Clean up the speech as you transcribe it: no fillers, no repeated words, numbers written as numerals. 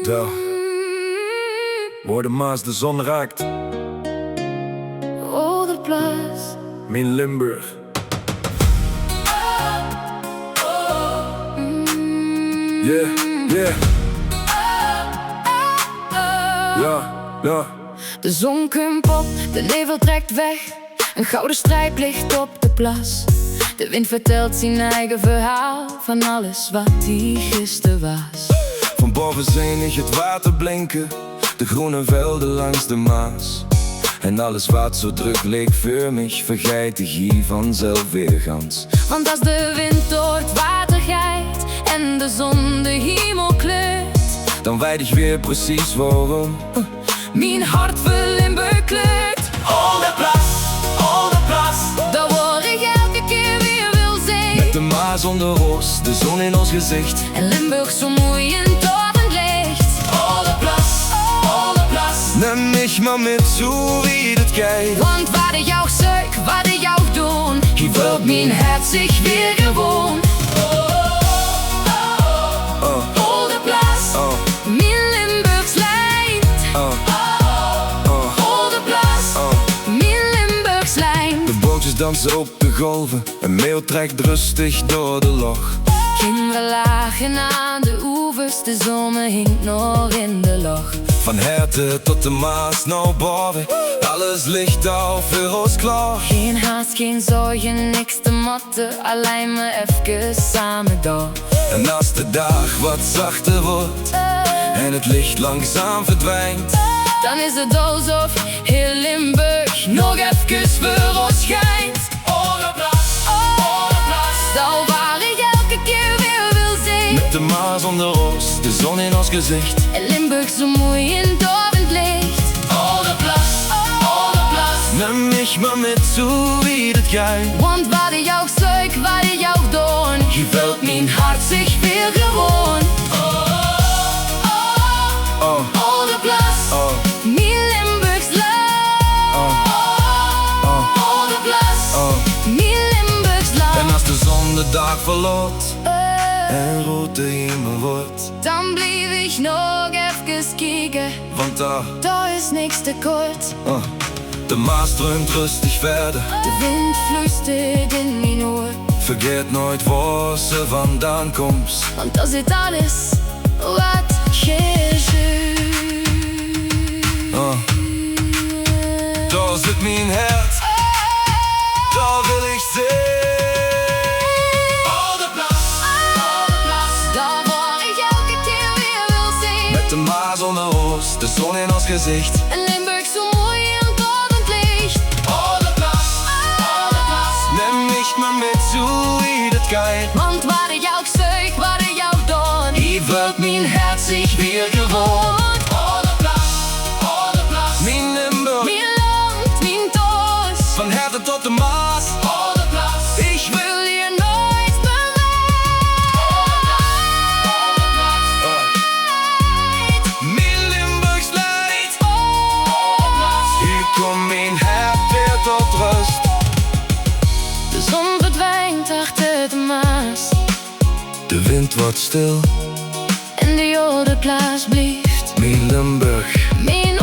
Daar, waar de Maas de zon raakt. Oude Plaats. Mijn Limburg. Yeah, yeah. Ja, ja. De zon komt op, de nevel trekt weg. Een gouden strijp ligt op de plas. De wind vertelt zijn eigen verhaal van alles wat die gisteren was. Van boven zie ik het water blinken, de groene velden langs de Maas. En alles wat zo druk leek voor mij, vergeet ik hier vanzelf weer gans. Want als de wind door het water gaat en de zon de hemel kleurt, dan weet ik weer precies waarom mijn hart voor Limburg kleurt. Oude Plaats, Daar word ik elke keer weer wil zijn. met de Maas onder ons, de zon in ons gezicht. En Limburg zo mooi en tordend licht. Oude Plaats. Neem mich maar met zo wie het kijkt. Want wat ik jou zoek, wat ik jou doen, hier wordt mijn hart zich weer gewoon. Oude Plaats, mijn Limburgs lijn. Oude Plaats, mijn Limburgs lijn. De bootjes dansen op de golven, een meel trekt rustig door de loch. Kinderen lagen aan de oevers, de zon hinkt nog in de loch. Van Herten tot de Maas, nou boven, alles ligt al voor ons klaar. Geen haast, geen zorgen, niks te motten, alleen maar even samen door. En als de dag wat zachter wordt en het licht langzaam verdwijnt, Dan is het alsof heel Limburg nog even voor ons schijnt. Oude Plaats, Daar waar ik elke keer weer wil zijn. met de Maas onder ons, de zon in ons gezicht. En Limburg zo mooi en dorpend licht. Oude Plaats, neem mich maar met zo wie het kijkt. Want wat ik jou zoek, wat ik jou doen, hier vult mijn hart zich weer gewoon. Oude Plaats, mijn Limburgs land. Oude Plaats, mijn Limburgs land. En als de zon de dag verloopt en rood de hemel wordt, Dan blijf ik nog even kijken, want daar is niks te kort. de Maas stroomt rustig verder. De wind fluistert in mijn oor, Vergeet nooit waar ze vandaan komt. want dat zit alles wat gebeurt. Daar zit mijn hart, daar wil ik zijn. Oude Plaats, Daar waar ik elke keer weer wil zijn. met de Maas onder ons, de zon in ons gezicht. En Limburg zo mooi en dorpend licht. Oude Plaats, neem mich maar met zo wie het kijkt. Want waar ik jou zoek, waar ik jou doen, Hier wordt mijn hart zich weer gewoon. Oude Plaats, mijn Limburg, mijn land, mijn thuis. van Herten tot de Maas. Oude Plaats, Ik wil hier nooit mijn Limburgs leidt. Hier komt mijn hart weer tot rust. De zon verdwijnt achter de Maas. De wind wordt stil, En de Oude Plaats blijft mijn Limburg. mijn